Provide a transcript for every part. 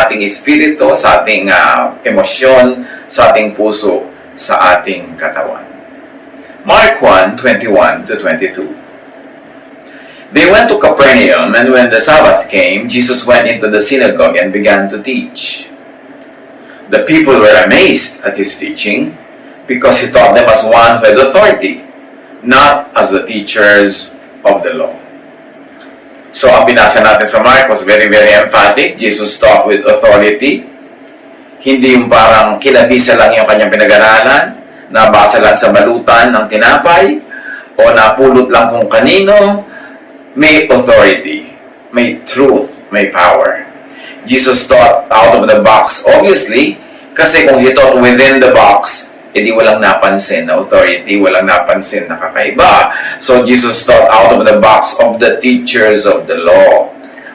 ating espiritu, sa ating emosyon, sa ating puso, sa ating katawan. Mark 1:21-22. They went to Capernaum, and when the Sabbath came, Jesus went into the synagogue and began to teach. The people were amazed at his teaching, because he taught them as one who had authority, not as the teachers of the law. So, ang binasa natin sa Mark was very, very emphatic. Jesus taught with authority. Hindi yung parang kinabisa lang yung kanyang pinag-aralan, nabasa lang sa balutan ng tinapay, o napulot lang kung kanino. May authority, may truth, may power. Jesus taught out of the box, obviously, kasi kung he taught within the box, edi walang napansin na authority, walang napansin na kakaiba. So Jesus taught out of the box of the teachers of the law.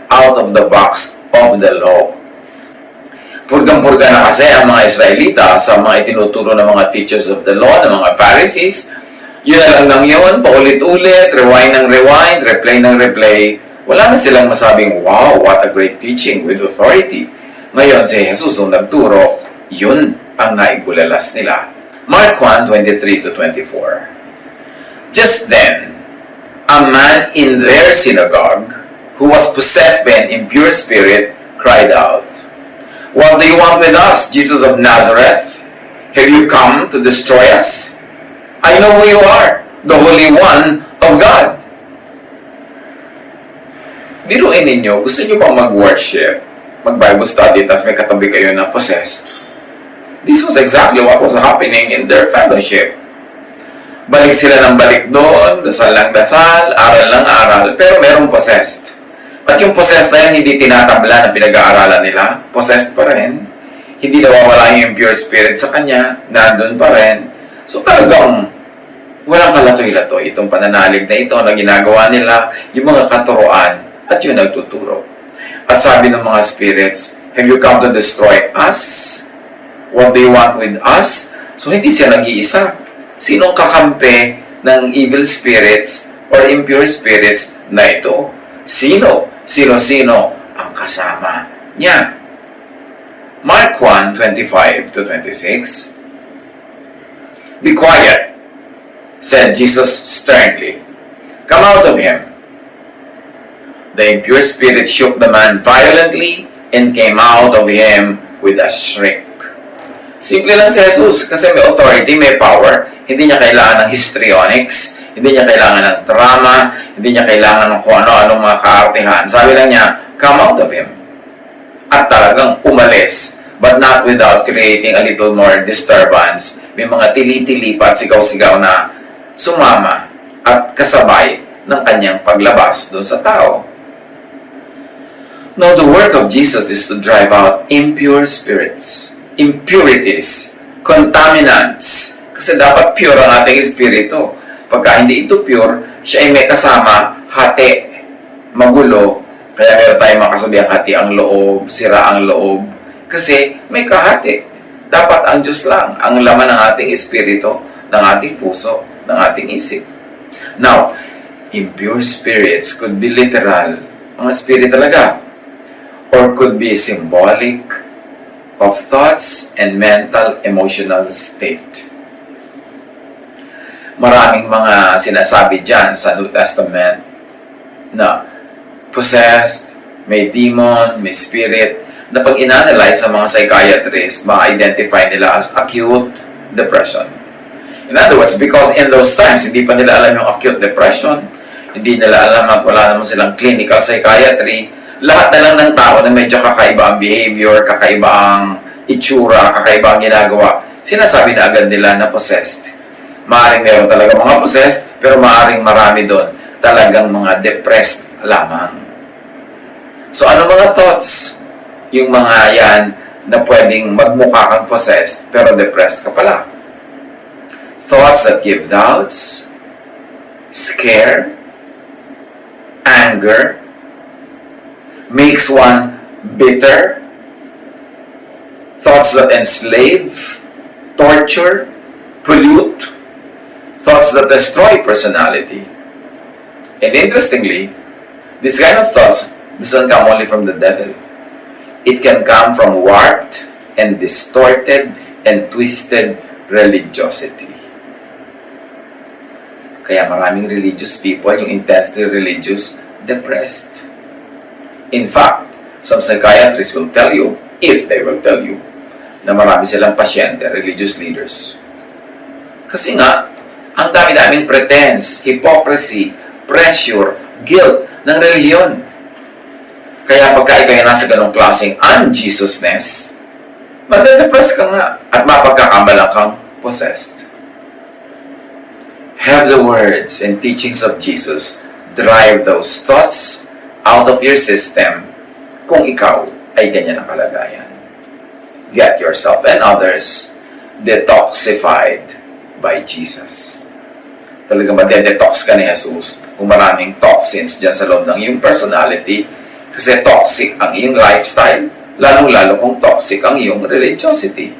Out of the box of the law. Purgang-purga na kasi ang mga Israelita sa mga itinuturo ng mga teachers of the law, ng mga Pharisees. Yun na lang ng yun, paulit-ulit, rewind ng rewind, replay ng replay. Wala na silang masabing, wow, what a great teaching with authority. Ngayon, si Jesus nung nagturo, yun ang naibulalas nila. Mark 1:23-24. Just then, a man in their synagogue, who was possessed by an impure spirit, cried out, "What do you want with us, Jesus of Nazareth? Have you come to destroy us? I know who you are, the Holy One of God." Biruin ninyo, gusto nyo bang mag-worship, mag-Bible study, tas may katabi kayo na possessed? This was exactly what was happening in their fellowship. Balik sila ng balik doon, dasal lang dasal, aral lang aral, pero merong possessed. At yung possessed na yan, hindi tinatabla na pinag-aaralan nila, possessed pa rin. Hindi nawawala yung impure spirit sa kanya, nandun pa rin. So talagang walang kalatoy-latoy itong pananalig na ito na ginagawa nila, yung mga katuroan at yung nagtuturo. At sabi ng mga spirits, "Have you come to destroy us? What do you want with us?" So hindi siya nag-iisa. Sinong kakampi ng evil spirits or impure spirits na ito? Sino? Sino-sino ang kasama niya? Mark 1:25-26. "Be quiet," said Jesus sternly. "Come out of him." The impure spirit shook the man violently and came out of him with a shriek. Simple lang si Jesus kasi may authority, may power. Hindi niya kailangan ng histrionics, hindi niya kailangan ng drama, hindi niya kailangan ng kung ano-anong mga kaartihan. Sabi lang niya, "Come out of him." At talagang umalis, but not without creating a little more disturbance. May mga tili-tili pa at sigaw-sigaw na sumama at kasabay ng kanyang paglabas doon sa tao. Now, the work of Jesus is to drive out impure spirits, impurities, contaminants. Kasi dapat pure ang ating espiritu. Pagka hindi ito pure, siya ay may kasama, hati, magulo. Kaya meron tayong makasabihang hati ang loob, sira ang loob. Kasi may kahati. Dapat ang Diyos lang, ang laman ng ating espiritu, ng ating puso, ng ating isip. Now, impure spirits could be literal, mga spirit talaga, or could be symbolic of thoughts and mental, emotional state. Maraming mga sinasabi dyan sa New Testament na possessed, may demon, may spirit, na pag in-analyze sa mga psychiatrists, ma-identify nila as acute depression. In other words, because in those times, hindi pa nila alam yung acute depression, hindi nila alam at wala naman silang clinical psychiatry, lahat na lang ng tao na medyo kakaiba ang behavior, kakaiba ang itsura, kakaiba ang ginagawa, sinasabi na agad nila na possessed. Maaring meron talaga mga possessed, pero maaring marami doon talagang mga depressed lamang. So, ano mga thoughts? Yung mga yan na pwedeng magmukha kang possessed, pero depressed ka pala. Thoughts that give doubts, scare, anger, makes one bitter, thoughts that enslave, torture, pollute, thoughts that destroy personality. And interestingly, this kind of thoughts doesn't come only from the devil. It can come from warped and distorted and twisted religiosity. Kaya maraming religious people, yung intensely religious, depressed. In fact, some psychiatrists will tell you, if they will tell you, na marami silang pasyente, religious leaders. Kasi nga, ang dami-daming pretense, hypocrisy, pressure, guilt ng reliyon. Kaya pagka ikaw nasa ganong klaseng un-Jesusness, madadepress ka nga at mapagkakamalang kang possessed. Have the words and teachings of Jesus drive those thoughts out of your system kung ikaw ay ganyan ang kalagayan. Get yourself and others detoxified by Jesus. Talagang madedetox ka ni Jesus kung maraming toxins dyan sa loob ng iyong personality kasi toxic ang iyong lifestyle, lalong-lalo kung toxic ang iyong religiosity.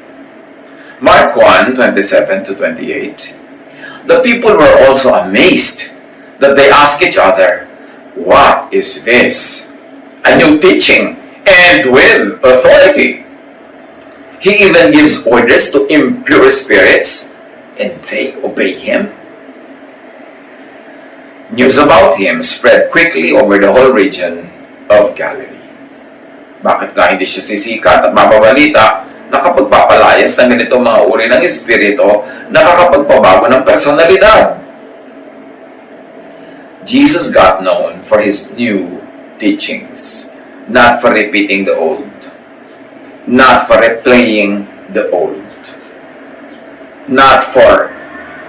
Mark 1:27-28. The people were also amazed that they asked each other, "What is this? A new teaching and with authority. He even gives orders to impure spirits and they obey him." News about him spread quickly over the whole region of Galilee. Bakit nga hindi siya sisikat at mababalita na kapagpapalayas ng ganitong mga uri ng espiritu, nakakapagpabago ng personalidad? Jesus got known for his new teachings, not for repeating the old, not for replaying the old, not for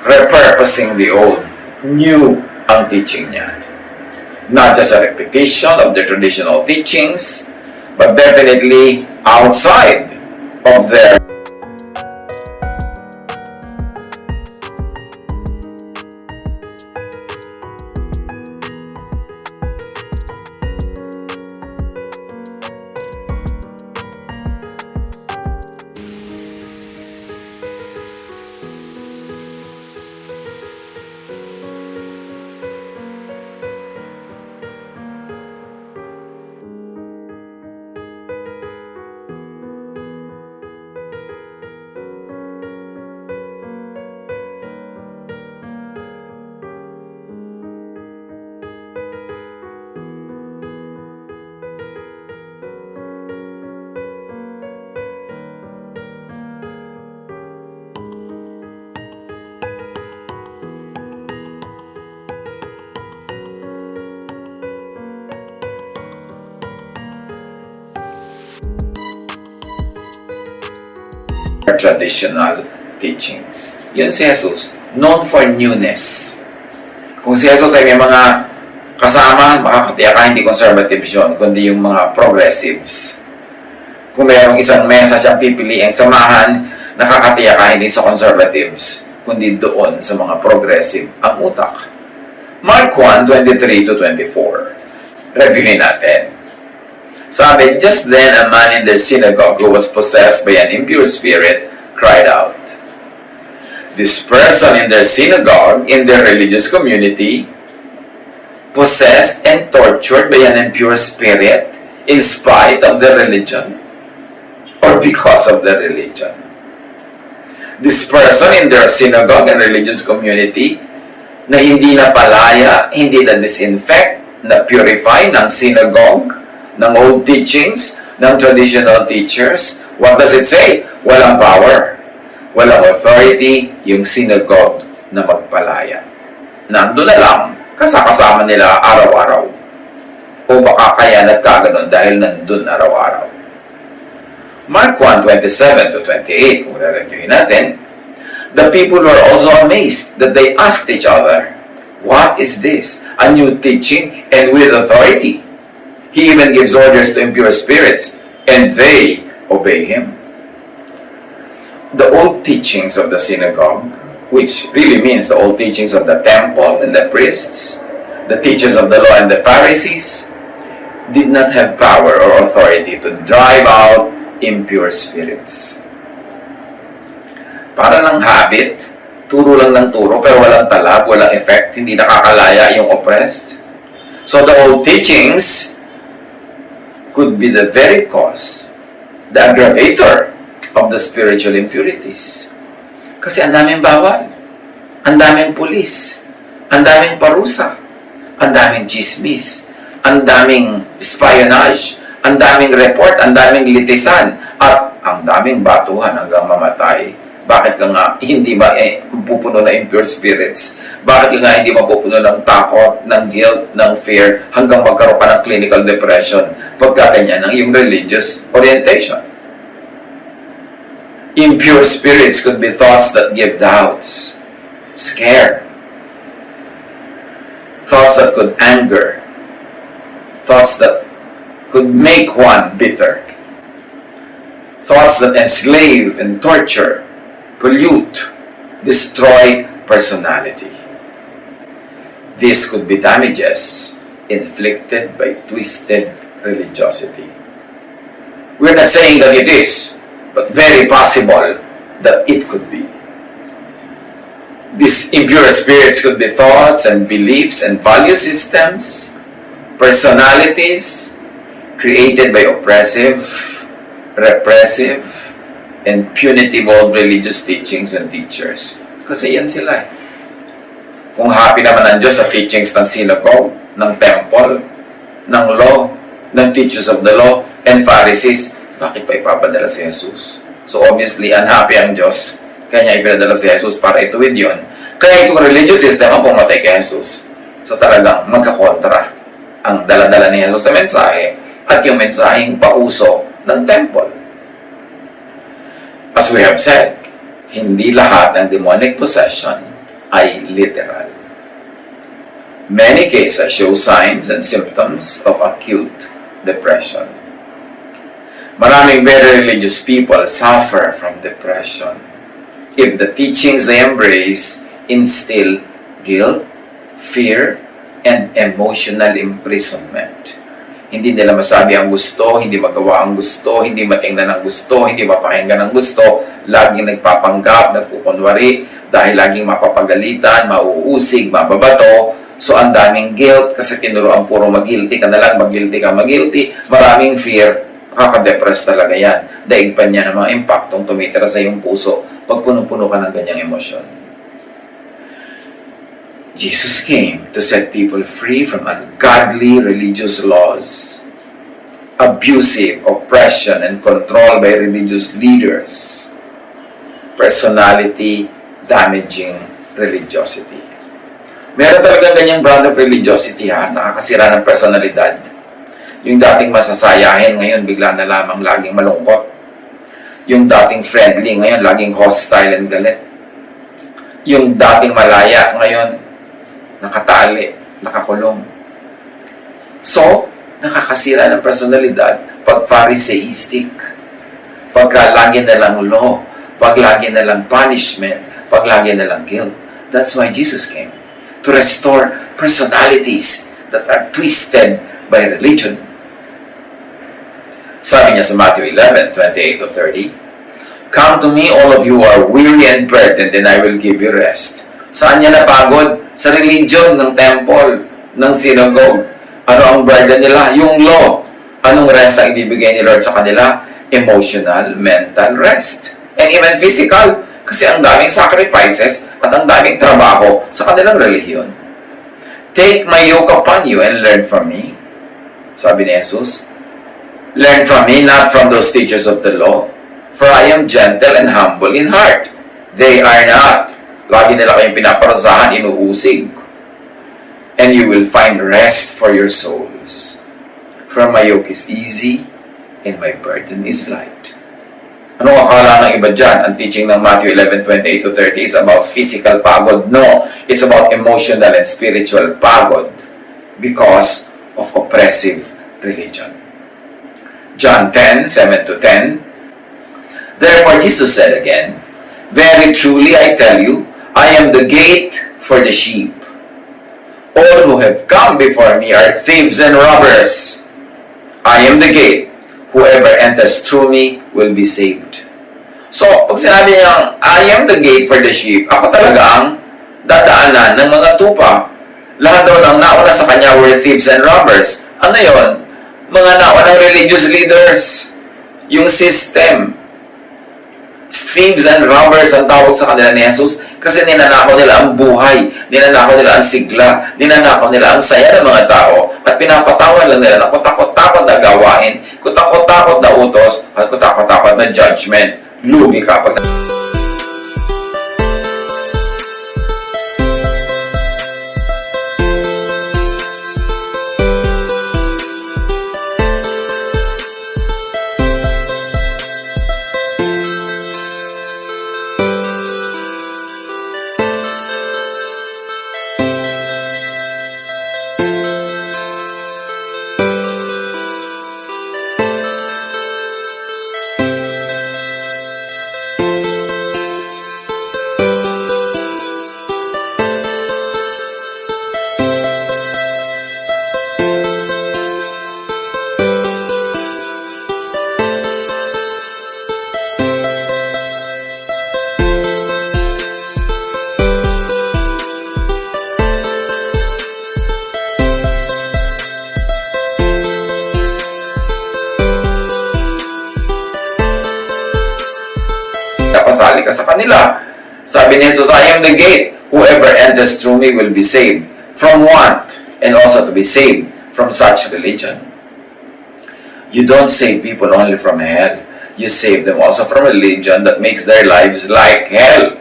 repurposing the old. New ang teaching niya. Not just a repetition of the traditional teachings, but definitely outside of their traditional teachings. Yun si Jesus, known for newness. Kung si Jesus ay may mga kasama, makakatiyak hindi conservatives yun, kundi yung mga progressives. Kung mayroong isang mesa siyang pipiliing samahan, nakakatiyak hindi sa conservatives, kundi doon sa mga progressive ang utak. Mark 1:23-24. Reviewin natin. Sabi, just then a man in their synagogue who was possessed by an impure spirit cried out. This person in their synagogue, in their religious community, possessed and tortured by an impure spirit in spite of their religion or because of their religion. This person in their synagogue and religious community na hindi na palaya, hindi na disinfect, na purify ng synagogue, ng old teachings, ng traditional teachers. What does it say? Walang power, walang authority yung synagogue na magpalaya. Nandun na lang, kasama nila araw-araw. O baka kaya nagkaganon dahil nandun araw-araw. Mark 1:27-28, kung re-reviewin natin, the people were also amazed that they asked each other, "What is this? A new teaching and with authority. He even gives orders to impure spirits, and they obey him." The old teachings of the synagogue, which really means the old teachings of the temple and the priests, the teachers of the law and the Pharisees, did not have power or authority to drive out impure spirits. Para ng habit, turo lang ng turo, pero walang talab, walang effect, hindi nakakalaya yung oppressed. So the old teachings could be the very cause the aggravator of the spiritual impurities. Kasi ang daming bawal, ang daming pulis, ang daming parusa, ang daming chismis, ang daming espionage, ang daming report, ang daming litisan, at ang daming batuhan hanggang mamatay. Bakit ka nga hindi ba pupuno na impure spirits? Bakit ka nga hindi mapupuno ng takot, ng guilt, ng fear, hanggang magkaroon pa ng clinical depression pagka ganyan ang iyong religious orientation? Impure spirits could be thoughts that give doubts, scare, thoughts that could anger, thoughts that could make one bitter, thoughts that enslave and torture, pollute, destroy personality. This could be damages inflicted by twisted religiosity. We're not saying that it is, but very possible that it could be. These impure spirits could be thoughts and beliefs and value systems, personalities created by oppressive, repressive, and punitive old religious teachings and teachers. Kasi yan sila. Kung happy naman ang Diyos sa teachings ng synagogue, ng temple, ng law, ng teachers of the law, and Pharisees, bakit pa ipapadala si Jesus? So obviously, unhappy ang Diyos. Kaya niya ipinadala si Jesus para ituwid yun. Kaya itong religious system ang pumatay kay Jesus. So talagang magkakontra ang daladala ni Jesus sa mensahe at yung mensaheng pauso ng temple. As we have said, hindi lahat ng demonic possession ay literal. Many cases show signs and symptoms of acute depression. Maraming very religious people suffer from depression if the teachings they embrace instill guilt, fear, and emotional imprisonment. Hindi nila masabi ang gusto, hindi magawa ang gusto, hindi matingnan ang gusto, hindi mapakinggan ang gusto, laging nagpapanggap, nagpukunwari, dahil laging mapapagalitan, mauusig, mababato. So ang daming guilt kasi tinuruan puro mag-guilty ka na lang, mag-guilty ka, mag-guilty. Maraming fear, nakaka-depress talaga yan. Daig pa niya ng mga impaktong tumitira sa iyong puso pag puno-puno ka ng ganyang emosyon. Jesus came to set people free from ungodly religious laws, abusive oppression and control by religious leaders, personality-damaging religiosity. Meron talagang ganyang brand of religiosity nakakasira ng personalidad. Yung dating masasayahin, ngayon bigla na lamang laging malungkot. Yung dating friendly, ngayon laging hostile and galit. Yung dating malaya, ngayon nakatali, nakakulong. So, nakakasira ng personalidad pag Pharisaistic, pag lagi na lang law, pag lagi na lang punishment, pag lagi na lang guilt. That's why Jesus came, to restore personalities that are twisted by religion. Sabi niya sa Matthew 11:28-30, "Come to me, all of you who are weary and burdened, and I will give you rest." Saan niya napagod? Sa religion ng temple, ng synagogue. Ano ang burden nila? Yung law. Anong rest ang ibibigay ni Lord sa kanila? Emotional, mental rest. And even physical. Kasi ang daming sacrifices at ang daming trabaho sa kanilang relihiyon. "Take my yoke upon you and learn from me." Sabi ni Jesus, "Learn from me, not from those teachers of the law. For I am gentle and humble in heart." They are not. Lagi nila kayong pinaparusahan, inuusig. "And you will find rest for your souls. For my yoke is easy and my burden is light." Ano akala ng iba dyan? Ang teaching ng Matthew 11:28-30 is about physical pagod. No, it's about emotional and spiritual pagod because of oppressive religion. John 10:7-10. "Therefore Jesus said again, Very truly I tell you, I am the gate for the sheep. All who have come before me are thieves and robbers. I am the gate. Whoever enters through me will be saved." So, pag sinabi niya, "I am the gate for the sheep," ako talaga ang dadaanan ng mga tupa. Lahat daw ng nauna sa kanya were thieves and robbers. Ano yon? Mga naunang religious leaders. yung system. Thieves and robbers ang tawag sa kanila ni Jesus kasi ninanakaw nila ang buhay, ninanakaw nila ang sigla, ninanakaw nila ang saya ng mga tao at pinapatawan lang nila ng kutakot-takot na gawain, kutakot-takot na utos at kutakot-takot na judgment. Lugi ka pag pasali ka sa kanila. Sabi ni Jesus, I am the gate. Whoever enters through me will be saved from want and also to be saved from such religion. You don't save people only from hell. You save them also from religion that makes their lives like hell.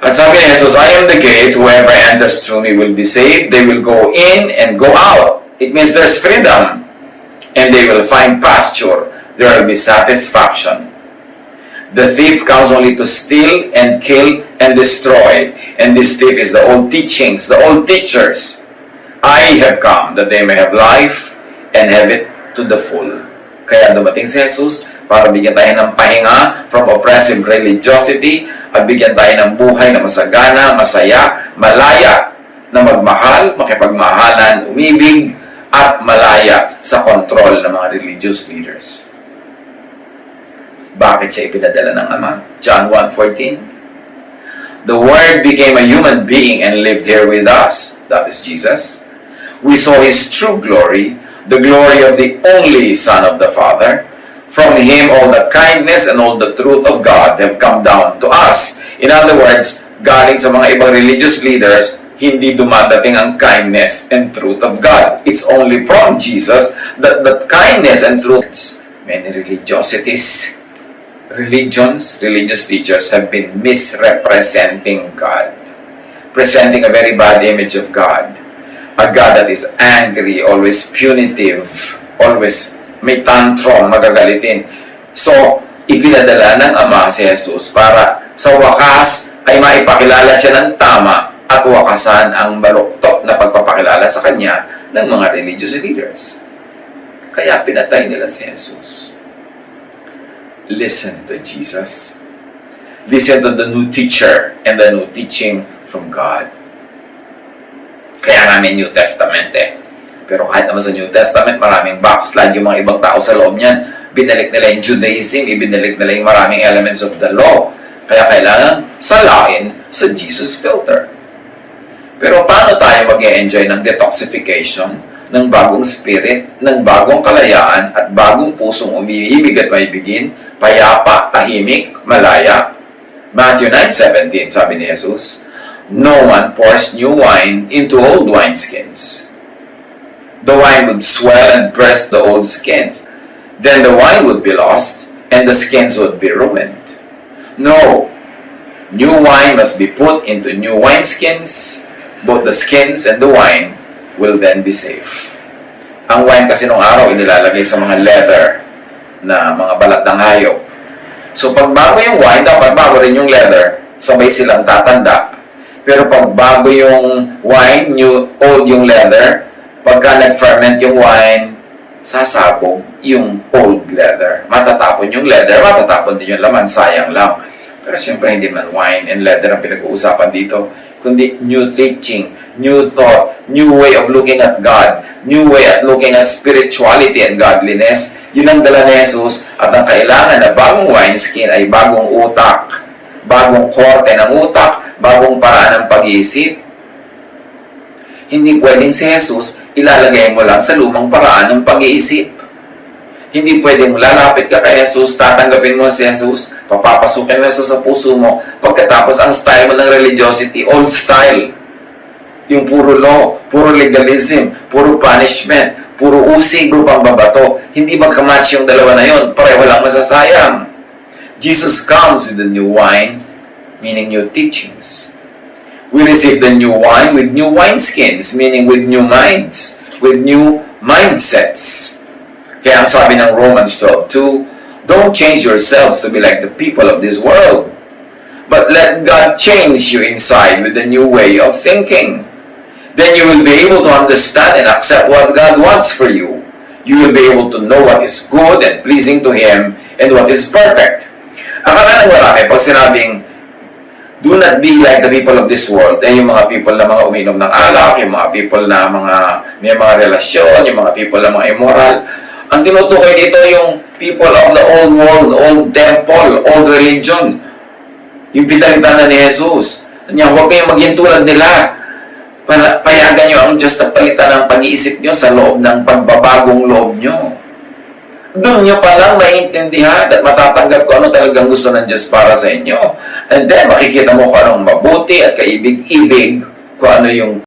At sabi ni Jesus, I am the gate. Whoever enters through me will be saved. They will go in and go out. It means there's freedom. And they will find pasture. There will be satisfaction. The thief comes only to steal and kill and destroy. And this thief is the old teachings, the old teachers. I have come that they may have life and have it to the full. Kaya dumating si Jesus para bigyan tayo ng pahinga from oppressive religiosity at bigyan tayo ng buhay na masagana, masaya, malaya, na magmahal, makipagmahalan, umibig, at malaya sa kontrol ng mga religious leaders. Bakit siya ipinadala ng Ama? John 1:14. The Word became a human being and lived here with us. That is Jesus. We saw His true glory, the glory of the only Son of the Father. From Him all the kindness and all the truth of God have come down to us. In other words, galing sa mga ibang religious leaders, hindi dumadating ang kindness and truth of God. It's only from Jesus that kindness and truth. Many religious teachers have been misrepresenting God, presenting a very bad image of God, a God that is angry, always punitive, always may tantrum, magagalitin. So, ipinadala ng Ama si Jesus para sa wakas ay maipakilala siya ng tama at wakasan ang baluktot na pagpapakilala sa Kanya ng mga religious leaders. Kaya pinatay nila si Jesus. Listen to Jesus. Listen to the new teacher and the new teaching from God. Kaya nga may New Testament eh. Pero kahit naman sa New Testament, maraming backslide yung mga ibang tao sa loob niyan. Binalik nila yung Judaism, ibinalik nila yung maraming elements of the law. Kaya kailangan salain sa Jesus filter. Pero paano tayo mag-e-enjoy ng detoxification, ng bagong spirit, ng bagong kalayaan, at bagong pusong umiibig at maibigin, payapa, tahimik, malaya? Matthew 9:17, sabi ni Jesus, no one pours new wine into old wineskins. The wine would swell and burst the old skins. Then the wine would be lost, and the skins would be ruined. No, new wine must be put into new wineskins. Both the skins and the wine will then be safe. Ang wine kasi nung araw inilalagay sa mga leather na mga balat ng hayop. So pag bago yung wine, dapat bago rin yung leather. Sabay silang tatanda. Pero pag bago yung wine, old yung leather, pagka nag-ferment yung wine, sasabog yung old leather. Matatapon yung leather, matatapon din yung laman, sayang lang. Pero siyempre hindi man wine and leather ang pinag-uusapan dito, kundi new teaching, new thought, new way of looking at God, new way at looking at spirituality and godliness. Yun ang dala ni Jesus, at ang kailangan na bagong wineskin ay bagong utak, bagong korte ng utak, bagong paraan ng pag-iisip. Hindi pwedeng si Jesus ilalagay mo lang sa lumang paraan ng pag-iisip. Hindi pwedeng lalapit ka kay Jesus, tatanggapin mo si Jesus, papapasukin mo Jesus sa puso mo, pagkatapos ang style mo ng religiosity, old style. Yung puro law, puro legalism, puro punishment, puro usig o pambabato. Hindi magkamatch yung dalawa na yun, pareho lang masasayang. Jesus comes with the new wine, meaning new teachings. We receive the new wine with new wineskins, meaning with new minds, with new mindsets. Kaya ang sabi ng Romans 12:2, don't change yourselves to be like the people of this world, but let God change you inside with a new way of thinking. Then you will be able to understand and accept what God wants for you. You will be able to know what is good and pleasing to Him and what is perfect. Akala ng marami, pag sinabing, do not be like the people of this world, yung mga people na mga uminom ng alak, yung mga people na may mga relasyon, yung mga people na mga immoral. Ang tinutukoy dito yung people of the old world, old temple, old religion. Yung pinalitan na ni Jesus. Huwag kayong maging tulad nila. Payagan nyo ang Diyos na palitan ng pag-iisip nyo sa loob ng pagbabagong loob nyo. Doon nyo palang maintindihan at matatanggap kung ano talagang gusto ng Diyos para sa inyo. And then, makikita mo kung anong mabuti at kaibig-ibig, kung ano yung